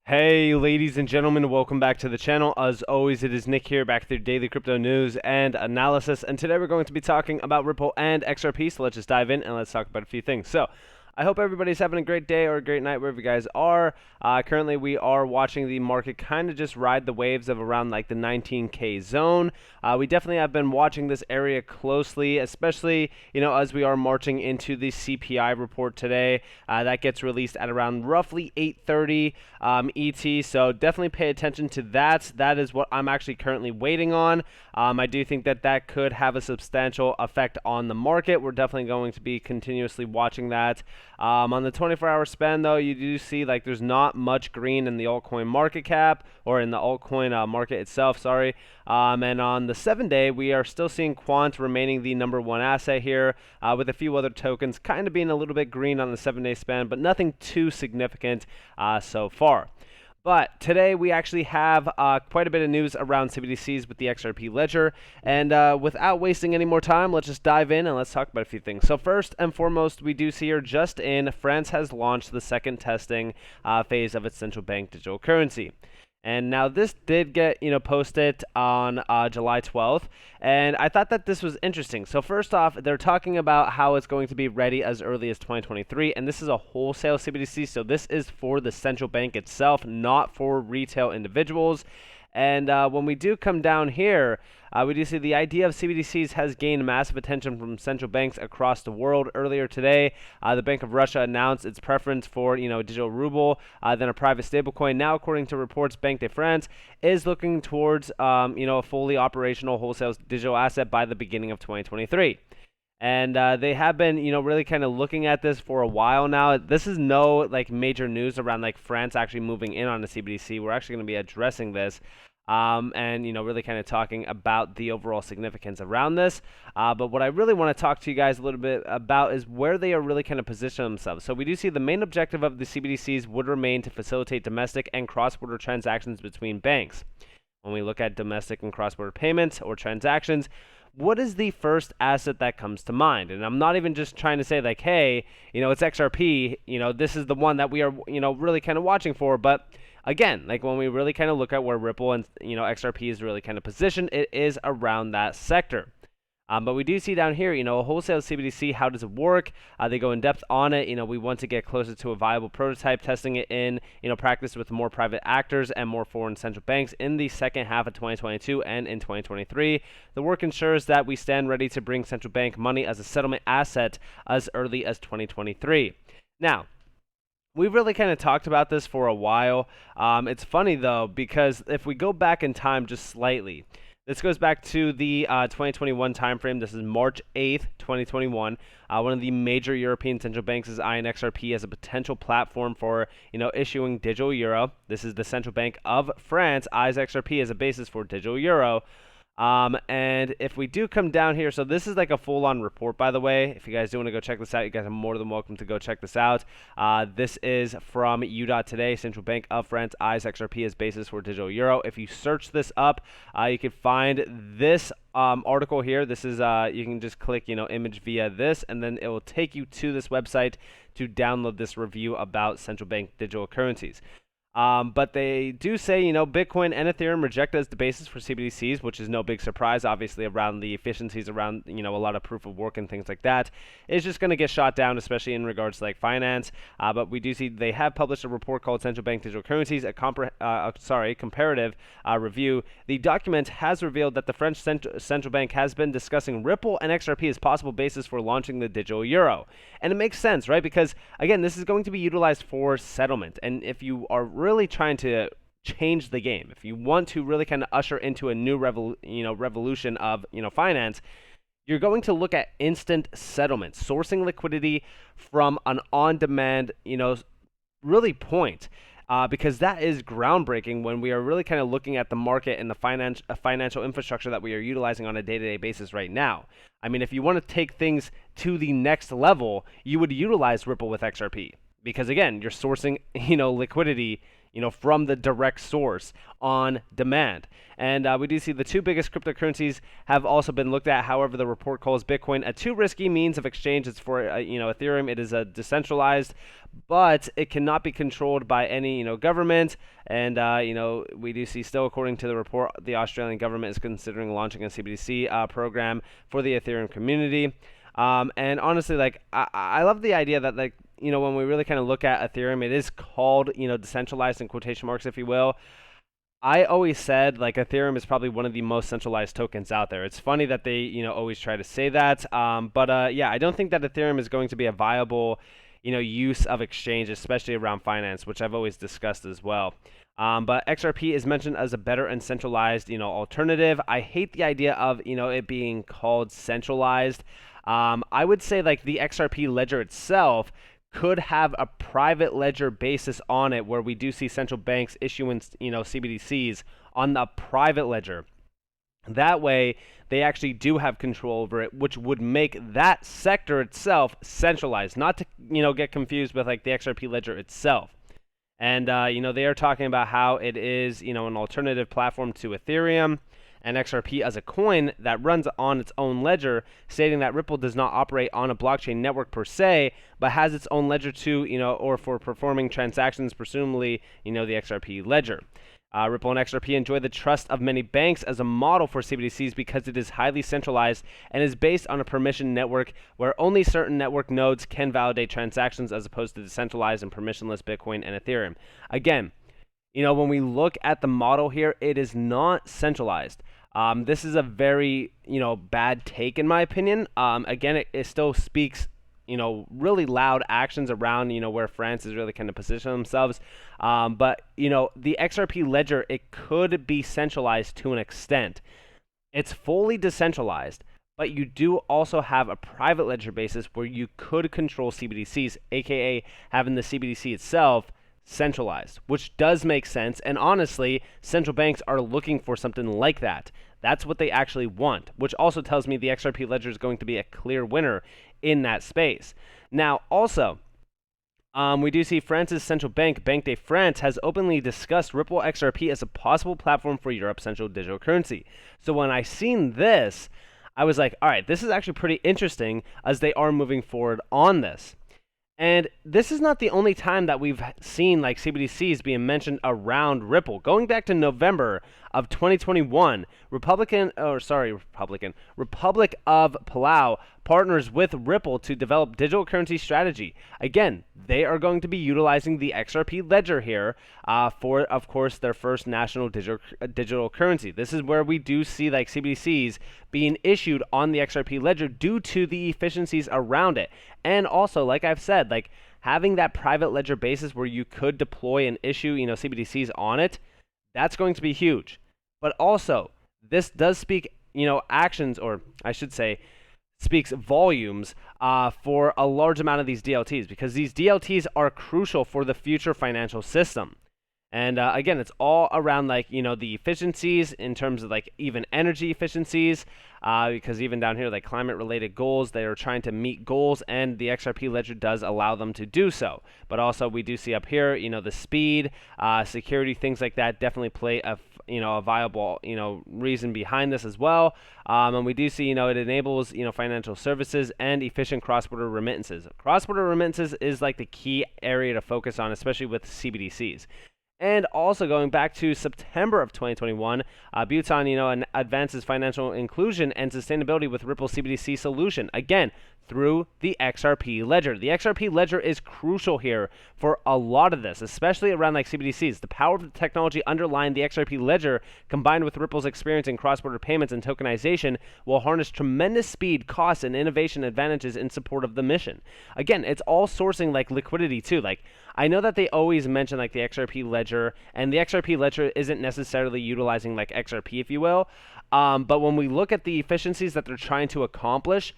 Hey ladies and gentlemen, welcome back to the channel. As always, it is Nick here, back with your daily crypto news and analysis, and today we're going to be talking about Ripple and XRP, so let's just dive in and let's talk about a few things. So I hope everybody's having a great day or a great night wherever you guys are. Currently, we are watching the market kind of just ride the waves of around like the 19K zone. We definitely have been watching this area closely, especially, as we are marching into the CPI report today. That gets released at around roughly 8:30 ET, so definitely pay attention to that. That is what I'm actually currently waiting on. I do think that that could have a substantial effect on the market. We're definitely going to be continuously watching that. On the 24-hour span, though, you do see like there's not much green in the altcoin market cap or in the altcoin market itself, sorry. And on the 7-day, we are still seeing Quant remaining the #1 asset here, with a few other tokens kind of being a little bit green on the 7-day span, but nothing too significant so far. But today we actually have quite a bit of news around Cbdc's with the XRP ledger. And without wasting any more time, let's just dive in and let's talk about a few things. So first and foremost, we do see here just in, France has launched the second testing phase of its central bank digital currency. And now this did get, posted on July 12th, and I thought that this was interesting. So first off, they're talking about how it's going to be ready as early as 2023, and this is a wholesale CBDC, so this is for the central bank itself, not for retail individuals. And when we do come down here, we do see the idea of CBDCs has gained massive attention from central banks across the world. Earlier today, the Bank of Russia announced its preference for digital ruble than a private stablecoin. Now, according to reports, Banque de France is looking towards a fully operational wholesale digital asset by the beginning of 2023. And they have been, really kind of looking at this for a while now. This is no like major news around like France actually moving in on the CBDC. We're actually going to be addressing this, and really kind of talking about the overall significance around this. But what I really want to talk to you guys a little bit about is where they are really kind of positioning themselves. So we do see the main objective of the CBDCs would remain to facilitate domestic and cross-border transactions between banks. When we look at domestic and cross-border payments or transactions, what is the first asset that comes to mind? And I'm not even just trying to say like, hey, it's XRP, this is the one that we are, really kind of watching for. But again, like when we really kind of look at where Ripple and, XRP is really kind of positioned, it is around that sector. But we do see down here, a wholesale CBDC, how does it work? They go in depth on it. We want to get closer to a viable prototype, testing it in, practice with more private actors and more foreign central banks in the second half of 2022 and in 2023. The work ensures that we stand ready to bring central bank money as a settlement asset as early as 2023. Now, we've really kind of talked about this for a while. It's funny, though, because if we go back in time just slightly, this goes back to the 2021 timeframe. This is March 8th, 2021. One of the major European central banks is eyeing XRP as a potential platform for, issuing digital euro. This is the central bank of France eyes XRP as a basis for digital euro. And if we do come down here, so this is like a full-on report, by the way. If you guys do want to go check this out, you guys are more than welcome to go check this out. This is from U.Today. Central Bank of France eyes XRP as basis for digital euro. If you search this up, you can find this article here. This is you can just click image via this, and then it will take you to this website to download this review about central bank digital currencies. But they do say, Bitcoin and Ethereum reject as the basis for CBDCs, which is no big surprise, obviously, around the efficiencies around, a lot of proof of work and things like that. It's just going to get shot down, especially in regards to like finance. But we do see they have published a report called Central Bank Digital Currencies, a comparative review. The document has revealed that the French central bank has been discussing Ripple and XRP as possible basis for launching the digital euro. And it makes sense, right? Because, again, this is going to be utilized for settlement. And if you are really trying to change the game, if you want to really kind of usher into a new revolution of finance, you're going to look at instant settlement, sourcing liquidity from an on-demand really point. Because that is groundbreaking when we are really kind of looking at the market and the financial infrastructure that we are utilizing on a day-to-day basis right now. I mean, if you want to take things to the next level, you would utilize Ripple with XRP. Because again, you're sourcing, liquidity, from the direct source on demand. And we do see the two biggest cryptocurrencies have also been looked at. However, the report calls Bitcoin a too risky means of exchange. It's for Ethereum. It is a decentralized, but it cannot be controlled by any government. And we do see still, according to the report, the Australian government is considering launching a CBDC program for the Ethereum community. And honestly, like I love the idea that when we really kind of look at Ethereum, it is called decentralized in quotation marks, if you will. I always said like Ethereum is probably one of the most centralized tokens out there. It's funny that they always try to say that, but yeah, I don't think that Ethereum is going to be a viable use of exchange, especially around finance, which I've always discussed as well. But XRP is mentioned as a better and centralized alternative. I hate the idea of it being called centralized. I would say like the XRP ledger itself could have a private ledger basis on it, where we do see central banks issuing CBDCs on the private ledger. That way they actually do have control over it, which would make that sector itself centralized, not to get confused with like the XRP ledger itself. And they are talking about how it is an alternative platform to Ethereum and XRP as a coin that runs on its own ledger, stating that Ripple does not operate on a blockchain network per se, but has its own ledger too, or for performing transactions, presumably, the XRP ledger. Ripple and XRP enjoy the trust of many banks as a model for CBDCs because it is highly centralized and is based on a permission network where only certain network nodes can validate transactions, as opposed to decentralized and permissionless Bitcoin and Ethereum. Again, when we look at the model here, it is not centralized. This is a very, bad take in my opinion. Again, it still speaks, really loud actions around, where France is really kind of positioning themselves. But, the XRP ledger, it could be centralized to an extent. It's fully decentralized, but you do also have a private ledger basis where you could control CBDCs, aka having the CBDC itself centralized, which does make sense. And honestly, central banks are looking for something like that. That's what they actually want, which also tells me the XRP ledger is going to be a clear winner in that space. Now, also, we do see France's central bank, Banque de France, has openly discussed Ripple XRP as a possible platform for Europe's central digital currency. So when I seen this, I was like, all right, this is actually pretty interesting, as they are moving forward on this. And this is not the only time that we've seen like CBDCs being mentioned around Ripple. Going back to November of 2021, Republic of Palau partners with Ripple to develop digital currency strategy. Again, they are going to be utilizing the XRP ledger here for, of course, their first national digital currency. This is where we do see like CBDCs being issued on the XRP ledger due to the efficiencies around it. And also, like I've said, like having that private ledger basis where you could deploy and issue, CBDCs on it, that's going to be huge. But also, this does speak, actions, or I should say, speaks volumes for a large amount of these DLTs, because these DLTs are crucial for the future financial system. And again, it's all around like, the efficiencies in terms of like even energy efficiencies, because even down here, like climate related goals, they are trying to meet goals, and the XRP ledger does allow them to do so. But also we do see up here, the speed, security, things like that definitely play a viable, reason behind this as well. And we do see, it enables, financial services and efficient cross-border remittances. Cross-border remittances is like the key area to focus on, especially with CBDCs. And also going back to September of 2021, Bhutan, advances financial inclusion and sustainability with Ripple CBDC solution. Again, through the XRP ledger. The XRP ledger is crucial here for a lot of this, especially around like CBDCs. The power of the technology underlying the XRP ledger, combined with Ripple's experience in cross-border payments and tokenization, will harness tremendous speed, cost, and innovation advantages in support of the mission. Again, it's all sourcing like liquidity too. Like, I know that they always mention like the XRP ledger, and the XRP ledger isn't necessarily utilizing like XRP, if you will. But when we look at the efficiencies that they're trying to accomplish,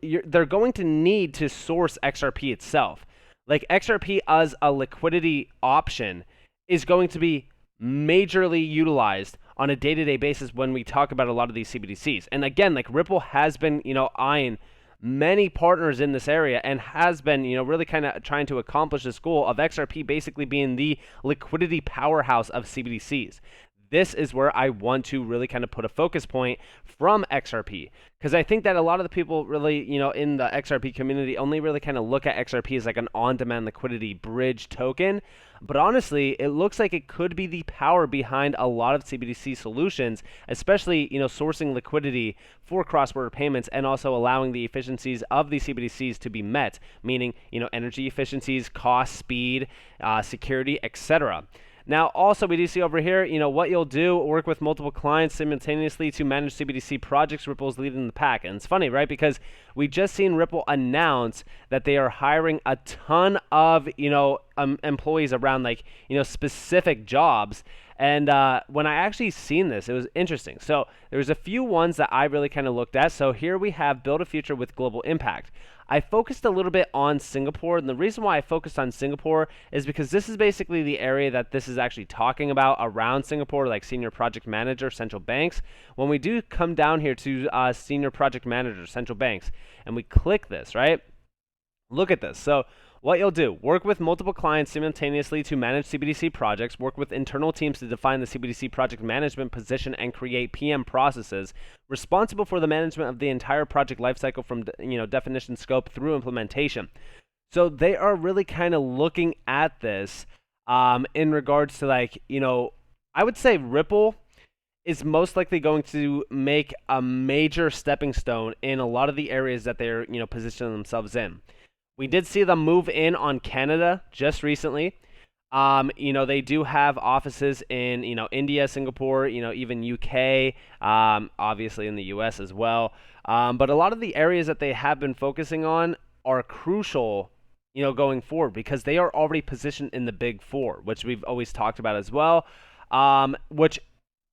they're going to need to source XRP itself. Like XRP as a liquidity option is going to be majorly utilized on a day-to-day basis when we talk about a lot of these CBDCs. And again, like Ripple has been, eyeing many partners in this area and has been, really kind of trying to accomplish this goal of XRP basically being the liquidity powerhouse of CBDCs. This is where I want to really kind of put a focus point from XRP, because I think that a lot of the people really, in the XRP community only really kind of look at XRP as like an on-demand liquidity bridge token. But honestly, it looks like it could be the power behind a lot of CBDC solutions, especially, sourcing liquidity for cross-border payments and also allowing the efficiencies of the CBDCs to be met, meaning, energy efficiencies, cost, speed, security, etc. Now, also, we do see over here, what you'll do, work with multiple clients simultaneously to manage CBDC projects. Ripple's leading the pack. And it's funny, right? Because we just seen Ripple announce that they are hiring a ton of, employees around like, specific jobs. And when I actually seen this, it was interesting. So there's a few ones that I really kind of looked at. So here we have build a future with global impact. I focused a little bit on Singapore, and the reason why I focused on Singapore is because this is basically the area that this is actually talking about around Singapore, like senior project manager, central banks. When we do come down here to senior project manager, central banks, and we click this, right? Look at this. So what you'll do, work with multiple clients simultaneously to manage CBDC projects, work with internal teams to define the CBDC project management position and create PM processes, responsible for the management of the entire project lifecycle from definition, scope through implementation. So they are really kind of looking at this in regards to like, I would say Ripple is most likely going to make a major stepping stone in a lot of the areas that they're, positioning themselves in. We did see them move in on Canada just recently. They do have offices in, India, Singapore, even UK, obviously in the US as well. But a lot of the areas that they have been focusing on are crucial, going forward, because they are already positioned in the big four, which we've always talked about as well. Which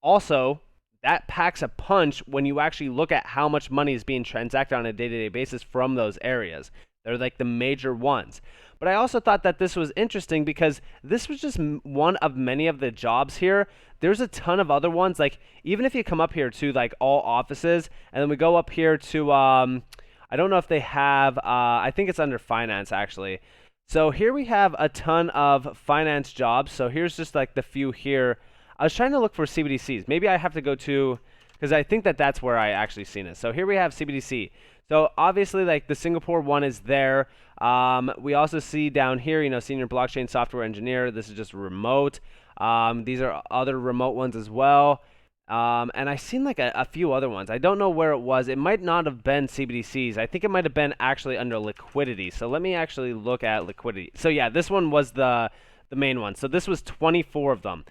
also, that packs a punch when you actually look at how much money is being transacted on a day-to-day basis from those areas. They're like the major ones. But I also thought that this was interesting because this was just one of many of the jobs here. There's a ton of other ones. Like, even if you come up here to like all offices, and then we go up here to, I don't know if they have, I think it's under finance actually. So here we have a ton of finance jobs. So here's just like the few here. I was trying to look for CBDCs. Maybe I have to go to, because I think that that's where I actually seen it. So here we have CBDC. So obviously, like the Singapore one is there. We also see down here, senior blockchain software engineer. This is just remote. These are other remote ones as well. And I've seen like a few other ones. I don't know where it was. It might not have been CBDCs. I think it might have been actually under liquidity. So let me actually look at liquidity. So yeah, this one was the main one. So this was 24 of them.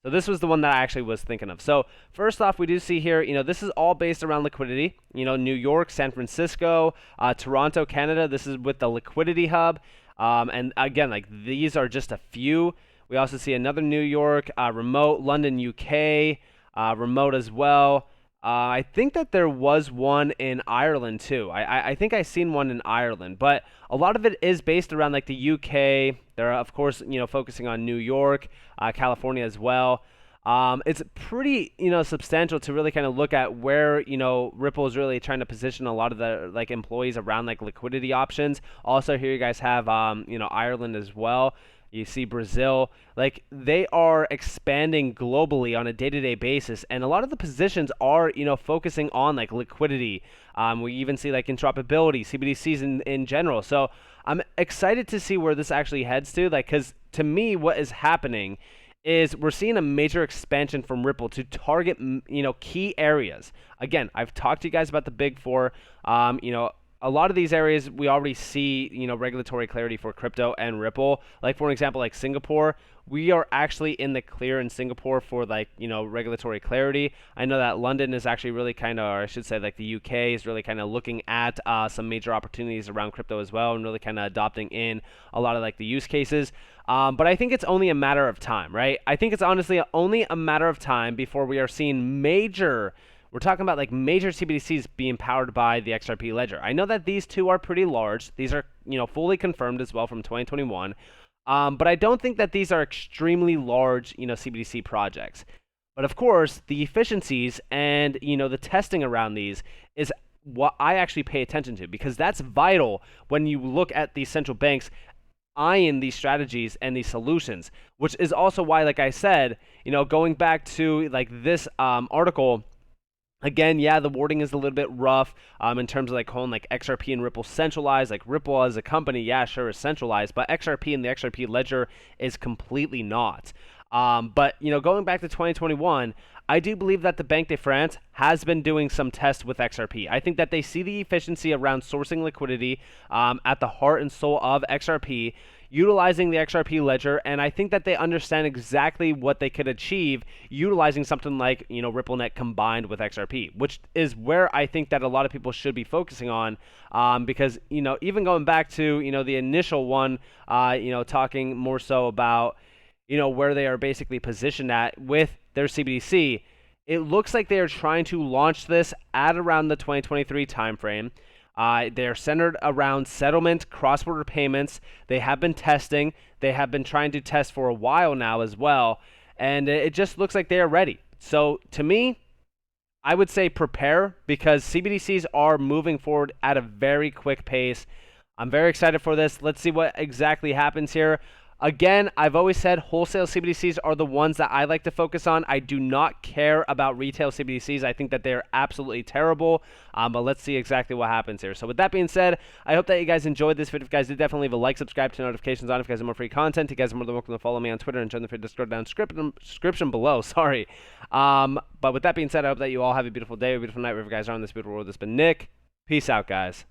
So this was the one that I actually was thinking of. So first off, we do see here, this is all based around liquidity. New York, San Francisco, Toronto, Canada. This is with the liquidity hub. And again, like these are just a few. We also see another New York, remote, London, UK, remote as well. I think that there was one in Ireland too. I think I seen one in Ireland, but a lot of it is based around like the UK. They're of course, focusing on New York, California as well. It's pretty, substantial to really kind of look at where, Ripple is really trying to position a lot of the like employees around like liquidity options. Also here you guys have, Ireland as well. You see Brazil, like they are expanding globally on a day-to-day basis, and a lot of the positions are, focusing on like liquidity. We even see like interoperability, CBDCs in general. So I'm excited to see where this actually heads to, like, because to me, what is happening is we're seeing a major expansion from Ripple to target, key areas. Again, I've talked to you guys about the big four. A lot of these areas we already see, regulatory clarity for crypto and Ripple. Like for example, like Singapore, we are actually in the clear in Singapore for like, regulatory clarity. I know that London is actually really kind of, or I should say like the UK is really kind of looking at some major opportunities around crypto as well, and really kind of adopting in a lot of like the use cases. But I think it's only a matter of time, right? I think it's honestly only a matter of time before we are seeing we're talking about like major CBDCs being powered by the XRP ledger. I know that these two are pretty large. These are, fully confirmed as well from 2021. But I don't think that these are extremely large, CBDC projects. But of course, the efficiencies and, the testing around these is what I actually pay attention to, because that's vital when you look at these central banks eyeing these strategies and these solutions, which is also why, like I said, going back to like this article. Again, yeah, the wording is a little bit rough in terms of like calling like XRP and Ripple centralized. Like Ripple as a company, yeah, sure is centralized, but XRP and the XRP ledger is completely not. But going back to 2021, I do believe that the Banque de France has been doing some tests with XRP. I think that they see the efficiency around sourcing liquidity at the heart and soul of XRP, utilizing the XRP ledger, and I think that they understand exactly what they could achieve utilizing something like RippleNet combined with XRP, which is where I think that a lot of people should be focusing on, because even going back to the initial one, talking more so about where they are basically positioned at with their CBDC. It looks like they are trying to launch this at around the 2023 timeframe. They're centered around settlement, cross-border payments. They have been testing. They have been trying to test for a while now as well. And it just looks like they are ready. So to me, I would say prepare, because CBDCs are moving forward at a very quick pace. I'm very excited for this. Let's see what exactly happens here. Again, I've always said wholesale CBDCs are the ones that I like to focus on. I do not care about retail CBDCs. I think that they're absolutely terrible, but let's see exactly what happens here. So with that being said, I hope that you guys enjoyed this video. If you guys did, definitely leave a like, subscribe, turn notifications on if you guys have more free content. You guys are more than welcome to follow me on Twitter and join the free Discord down description below. Sorry. But with that being said, I hope that you all have a beautiful day, a beautiful night, wherever you guys are on this beautiful world. This has been Nick. Peace out, guys.